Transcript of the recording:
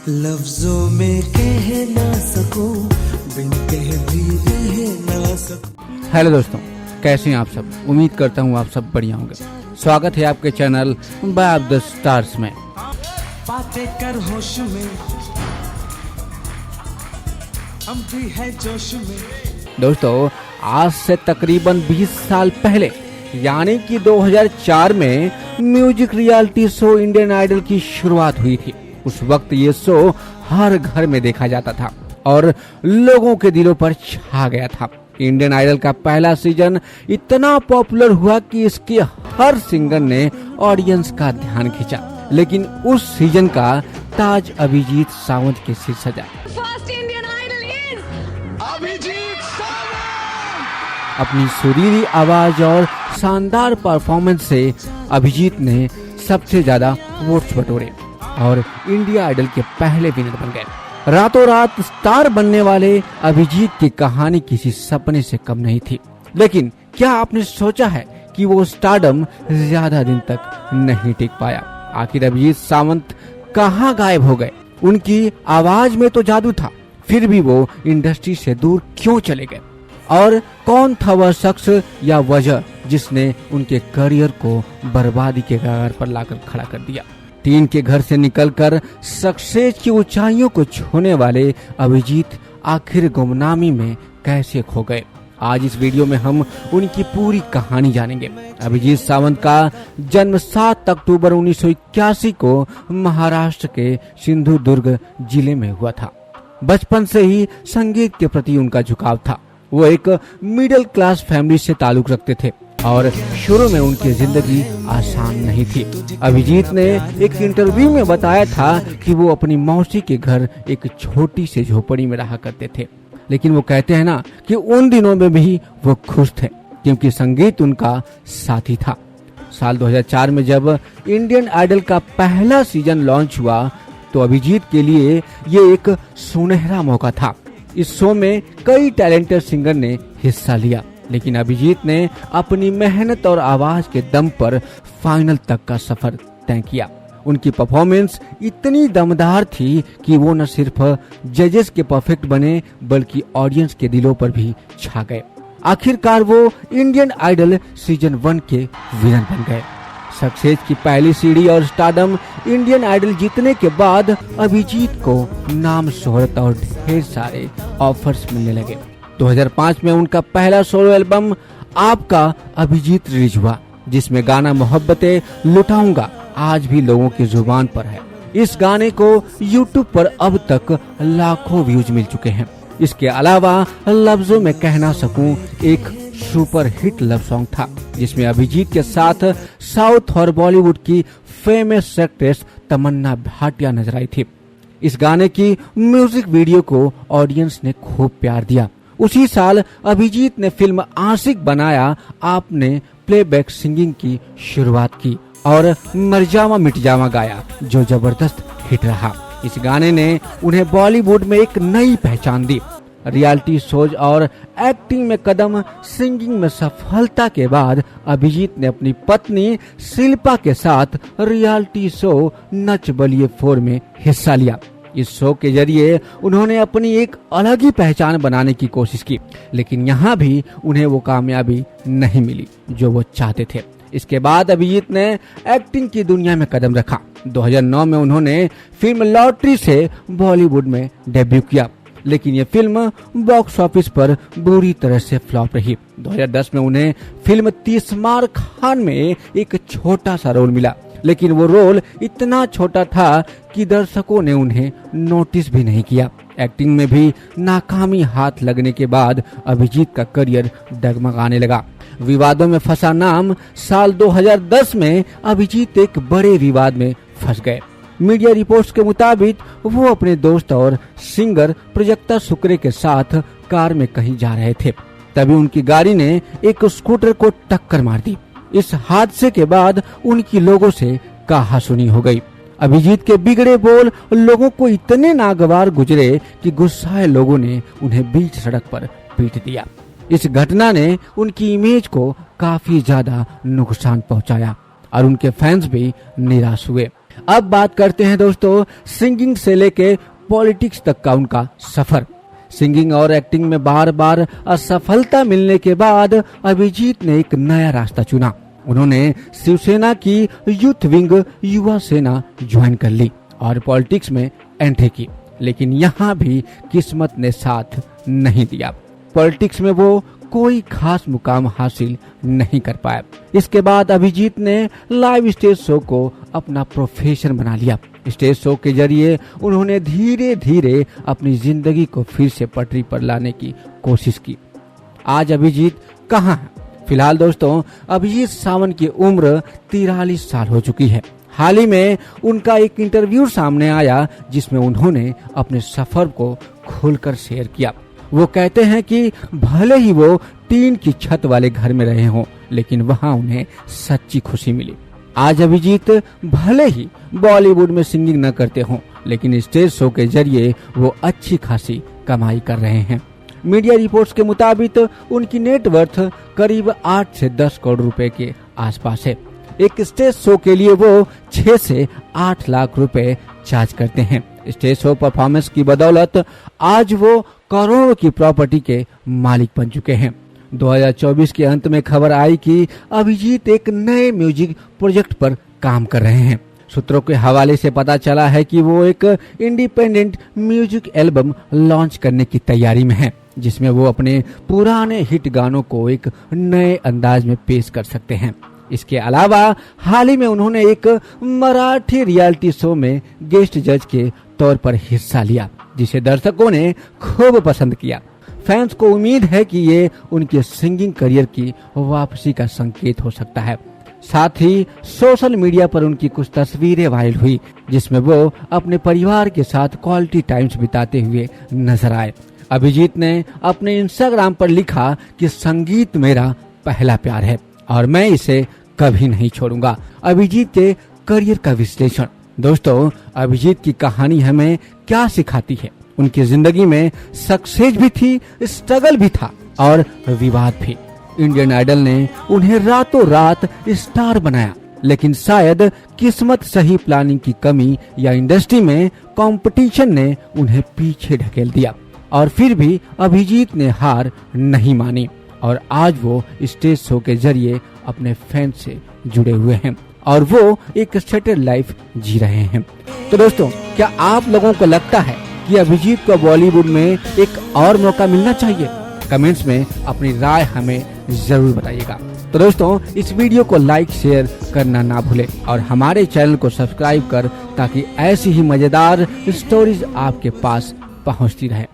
लफ्जों में कह ना सकूं, बिन कह भी रह ना सकूं। हेलो दोस्तों, कैसे हैं आप सब। उम्मीद करता हूँ आप सब बढ़िया होंगे। स्वागत है आपके चैनल बाय द स्टार्स में। बातें कर होश में, हम भी है जोश में। दोस्तों, आज से तकरीबन 20 साल पहले यानी कि 2004 में music reality show Indian Idol की शुरुआत हुई थी। उस वक्त ये शो हर घर में देखा जाता था और लोगों के दिलों पर छा गया था। इंडियन आइडल का पहला सीजन इतना पॉपुलर हुआ कि इसके हर सिंगर ने ऑडियंस का ध्यान खींचा, लेकिन उस सीजन का ताज अभिजीत सावंत के सिर सजा। अपनी सुरीली आवाज और शानदार परफॉर्मेंस से अभिजीत ने सबसे ज्यादा वोट्स बटोरे और इंडिया आइडल के पहले विनर बन गए। रातों रात स्टार बनने वाले अभिजीत की कहानी किसी सपने से कम नहीं थी, लेकिन क्या आपने सोचा है कि वो स्टारडम ज्यादा दिन तक नहीं टिक पाया। आखिर अभिजीत सावंत कहाँ गायब हो गए। उनकी आवाज में तो जादू था, फिर भी वो इंडस्ट्री से दूर क्यों चले गए, और कौन था वह शख्स या वजह जिसने उनके करियर को बर्बादी के कगार पर लाकर खड़ा कर दिया। टीन के घर से निकलकर सक्सेस की ऊंचाइयों को छूने वाले अभिजीत आखिर गुमनामी में कैसे खो गए। आज इस वीडियो में हम उनकी पूरी कहानी जानेंगे। अभिजीत सावंत का जन्म 7 अक्टूबर 1981 को महाराष्ट्र के सिंधुदुर्ग जिले में हुआ था। बचपन से ही संगीत के प्रति उनका झुकाव था। वो एक मिडिल क्लास फैमिली से ताल्लुक रखते थे और शुरू में उनकी जिंदगी आसान नहीं थी। अभिजीत ने एक इंटरव्यू में बताया था कि वो अपनी मौसी के घर एक छोटी सी झोपड़ी में रहा करते थे, लेकिन वो कहते हैं ना कि उन दिनों में भी वो खुश थे क्योंकि संगीत उनका साथी था। साल 2004 में जब इंडियन आइडल का पहला सीजन लॉन्च हुआ तो अभिजीत के लिए ये एक सुनहरा मौका था। इस शो में कई टैलेंटेड सिंगर ने हिस्सा लिया, लेकिन अभिजीत ने अपनी मेहनत और आवाज के दम पर फाइनल तक का सफर तय किया। उनकी परफॉर्मेंस इतनी दमदार थी कि वो न सिर्फ जजेस के परफेक्ट बने बल्कि ऑडियंस के दिलों पर भी छा गए। आखिरकार वो इंडियन आइडल सीजन 1 के विनर बन गए। सक्सेस की पहली सीढ़ी और स्टारडम इंडियन आइडल जीतने के बाद अभिजीत को नाम शोहरत और ढेर सारे ऑफर्स मिलने लगे। 2005 में उनका पहला सोलो एल्बम आपका अभिजीत रिलीज हुआ, जिसमें गाना मोहब्बतें लुटाऊंगा आज भी लोगों की जुबान पर है। इस गाने को YouTube पर अब तक लाखों व्यूज मिल चुके हैं। इसके अलावा लफ्जों में कह ना सकूं एक सुपर हिट लव सॉन्ग था, जिसमें अभिजीत के साथ साउथ और बॉलीवुड की फेमस एक्ट्रेस तमन्ना भाटिया नजर आई थी। इस गाने की म्यूजिक वीडियो को ऑडियंस ने खूब प्यार दिया। उसी साल अभिजीत ने फिल्म आशिक बनाया आपने प्लेबैक सिंगिंग की शुरुआत की और मरजावा मिटजावा गाया, जो जबरदस्त हिट रहा। इस गाने ने उन्हें बॉलीवुड में एक नई पहचान दी। रियलिटी शोज और एक्टिंग में कदम, सिंगिंग में सफलता के बाद अभिजीत ने अपनी पत्नी शिल्पा के साथ रियलिटी शो नच बलिए 4 में हिस्सा लिया। इस शो के जरिए उन्होंने अपनी एक अलग ही पहचान बनाने की कोशिश की, लेकिन यहाँ भी उन्हें वो कामयाबी नहीं मिली जो वो चाहते थे। इसके बाद अभिजीत ने एक्टिंग की दुनिया में कदम रखा। 2009 में उन्होंने फिल्म लॉटरी से बॉलीवुड में डेब्यू किया, लेकिन ये फिल्म बॉक्स ऑफिस पर बुरी तरह से फ्लॉप रही। 2010 में उन्हें फिल्म 30 मार खान में एक छोटा सा रोल मिला, लेकिन वो रोल इतना छोटा था कि दर्शकों ने उन्हें नोटिस भी नहीं किया। एक्टिंग में भी नाकामी हाथ लगने के बाद अभिजीत का करियर डगमगाने लगा। विवादों में फंसा नाम साल 2010 में अभिजीत एक बड़े विवाद में फंस गए। मीडिया रिपोर्ट्स के मुताबिक वो अपने दोस्त और सिंगर प्रजक्ता शुक्रे के साथ कार में कहीं जा रहे थे, तभी उनकी गाड़ी ने एक स्कूटर को टक्कर मार दी। इस हादसे के बाद उनकी लोगों से कहासुनी हो गई। अभिजीत के बिगड़े बोल लोगों को इतने नागवार गुजरे कि गुस्साए लोगों ने उन्हें बीच सड़क पर पीट दिया। इस घटना ने उनकी इमेज को काफी ज्यादा नुकसान पहुंचाया और उनके फैंस भी निराश हुए। अब बात करते हैं दोस्तों सिंगिंग से लेके पॉलिटिक्स तक का उनका सफर। सिंगिंग और एक्टिंग में बार बार असफलता मिलने के बाद अभिजीत ने एक नया रास्ता चुना। उन्होंने शिवसेना की यूथ विंग युवा सेना ज्वाइन कर ली और पॉलिटिक्स में एंट्री की, लेकिन यहाँ भी किस्मत ने साथ नहीं दिया। पॉलिटिक्स में वो कोई खास मुकाम हासिल नहीं कर पाया। इसके बाद अभिजीत ने लाइव स्टेज शो को अपना प्रोफेशन बना लिया। स्टेज शो के जरिए उन्होंने धीरे धीरे अपनी जिंदगी को फिर से पटरी पर लाने की कोशिश की। आज अभिजीत कहाँ है? फिलहाल दोस्तों अभिजीत सावंत की उम्र 43 साल हो चुकी है। हाल ही में उनका एक इंटरव्यू सामने आया जिसमें उन्होंने अपने सफर को खोलकर शेयर किया। वो कहते हैं कि भले ही वो टीन की छत वाले घर में रहे हों, लेकिन वहाँ उन्हें सच्ची खुशी मिली। आज अभिजीत भले ही बॉलीवुड में सिंगिंग न करते हों, लेकिन स्टेज शो के जरिए वो अच्छी खासी कमाई कर रहे हैं। मीडिया रिपोर्ट्स के मुताबिक उनकी नेटवर्थ करीब 8 से 10 करोड़ रुपए के आसपास है। एक स्टेज शो के लिए वो 6 से 8 लाख रुपए चार्ज करते हैं। स्टेज शो परफॉर्मेंस की बदौलत आज वो करोड़ों की प्रॉपर्टी के मालिक बन चुके हैं। 2024 के अंत में खबर आई कि अभिजीत एक नए म्यूजिक प्रोजेक्ट पर काम कर रहे हैं। सूत्रों के हवाले से पता चला है कि वो एक इंडिपेंडेंट म्यूजिक एल्बम लॉन्च करने की तैयारी में है, जिसमें वो अपने पुराने हिट गानों को एक नए अंदाज में पेश कर सकते हैं। इसके अलावा हाल ही में उन्होंने एक मराठी रियलिटी शो में गेस्ट जज के तौर पर हिस्सा लिया, जिसे दर्शकों ने खूब पसंद किया। फैंस को उम्मीद है कि ये उनके सिंगिंग करियर की वापसी का संकेत हो सकता है। साथ ही सोशल मीडिया पर उनकी कुछ तस्वीरें वायरल हुई, जिसमें वो अपने परिवार के साथ क्वालिटी टाइम्स बिताते हुए नजर आए। अभिजीत ने अपने इंस्टाग्राम पर लिखा कि संगीत मेरा पहला प्यार है और मैं इसे कभी नहीं छोड़ूंगा। अभिजीत के करियर का विश्लेषण। दोस्तों अभिजीत की कहानी हमें क्या सिखाती है? उनकी जिंदगी में सक्सेस भी थी, स्ट्रगल भी था और विवाद भी। इंडियन आइडल ने उन्हें रातों रात स्टार बनाया, लेकिन शायद किस्मत, सही प्लानिंग की कमी या इंडस्ट्री में कंपटीशन ने उन्हें पीछे ढकेल दिया। और फिर भी अभिजीत ने हार नहीं मानी और आज वो स्टेज शो के जरिए अपने फैन से जुड़े हुए हैं और वो एक सेटल लाइफ जी रहे हैं। तो दोस्तों क्या आप लोगों को लगता है कि अभिजीत को बॉलीवुड में एक और मौका मिलना चाहिए? कमेंट्स में अपनी राय हमें जरूर बताइएगा। तो दोस्तों इस वीडियो को लाइक शेयर करना ना भूलें और हमारे चैनल को सब्सक्राइब कर ताकि ऐसी ही मजेदार स्टोरीज आपके पास पहुंचती रहे।